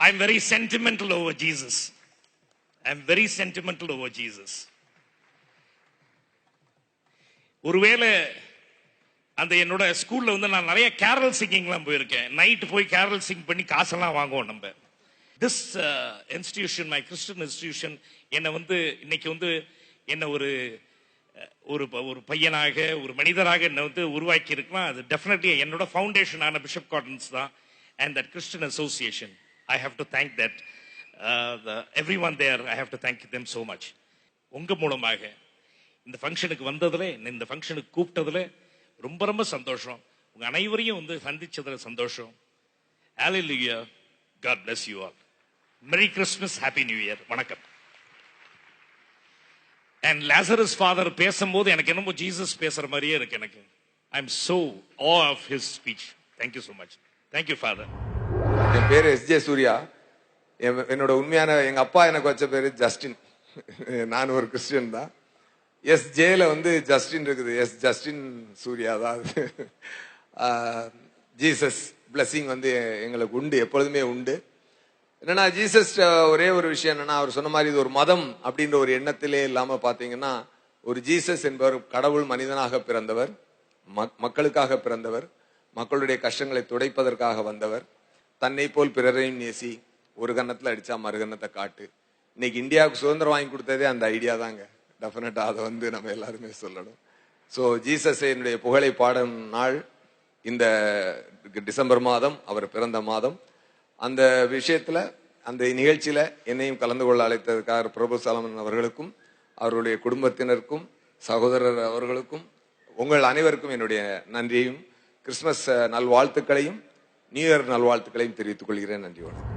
I'm very sentimental over Jesus. I'm very sentimental over Jesus. ஒருவேளை அந்த என்னோட ஸ்கூல்ல வந்து நான் நிறைய கேரல் சிங்கிங்லாம் போயிருக்கேன். நைட் போய் கேரல் சிங் பண்ணி காசெல்லாம் வாங்குவோம் நம்ம. This institution, my Christian institution, என்னை வந்து இன்னைக்கு வந்து என்ன ஒரு ஒரு பையனாக, ஒரு மனிதராக என்னை வந்து உருவாக்கி இருக்கலாம். அது டெஃபினெட்லி என்னோட ஃபவுண்டேஷன் ஆன பிஷப் கார்டன்ஸ் தான். And that Christian association, I have to thank that everyone there. I have to thank them so much. உங்க மூலமாக இந்த ஃபங்க்ஷனுக்கு வந்ததுல, இந்த ஃபங்க்ஷனுக்கு கூப்பிட்டதுல ரொம்ப ரொம்ப சந்தோஷம். உங்க அனைவரையும் வந்து சந்திச்சதுல சந்தோஷம். Hallelujah. God bless you all. Merry Christmas, Happy New Year. வணக்கம். And Lazarus father பேசும்போது எனக்கு என்னமோ ஜீசஸ் பேசுற மாதிரியே இருக்கு எனக்கு. I'm so awe of his speech. Thank you so much. Thank you, Father. என் பேரு எஸ்.ஜே. சூர்யா. என்னோட உண்மையான எங்க அப்பா எனக்கு வச்ச பேரு ஜஸ்டின். நான் ஒரு கிறிஸ்டியன் தான். எஸ்.ஜேல வந்து ஜஸ்டின் இருக்குது. எஸ் ஜஸ்டின் சூர்யா தான். ஜீசஸ் பிளஸிங் வந்து எங்களுக்கு உண்டு, எப்பொழுதுமே உண்டு. என்னன்னா ஜீசஸ் ஒரே ஒரு விஷயம் என்னன்னா, அவர் சொன்ன மாதிரி இது ஒரு மதம் அப்படின்ற ஒரு எண்ணத்திலே இல்லாம பாத்தீங்கன்னா, ஒரு ஜீசஸ் என்பவர் கடவுள் மனிதனாக பிறந்தவர், மக்களுக்காக பிறந்தவர், மக்களுடைய கஷ்டங்களை துடைப்பதற்காக வந்தவர், தன்னை போல் பிறரையும் நேசி, ஒரு கன்னத்துல அடிச்சா மறுகன்னத்தை காட்டு. இன்னைக்கு இந்தியாவுக்கு சுதந்திரம் வாங்கி கொடுத்ததே அந்த ஐடியா தாங்க. டெஃபினட்டா அதை வந்து நம்ம எல்லாருமே சொல்லணும். ஸோ ஜீசஸ் என்னுடைய புகழை பாடும் நாள் இந்த டிசம்பர் மாதம், அவர் பிறந்த மாதம். அந்த விஷயத்துல, அந்த நிகழ்ச்சியில என்னையும் கலந்து கொள்ள அழைத்ததற்காக பிரபு சாலமன் அவர்களுக்கும் அவருடைய குடும்பத்தினருக்கும் சகோதரர் அவர்களுக்கும் உங்கள் அனைவருக்கும் என்னுடைய நன்றியையும் கிறிஸ்துமஸ் நல்வாழ்த்துக்களையும் நியூ இயர் நல்வாழ்த்துக்களையும் தெரிவித்துக் கொள்கிறேன். நன்றி, வணக்கம்.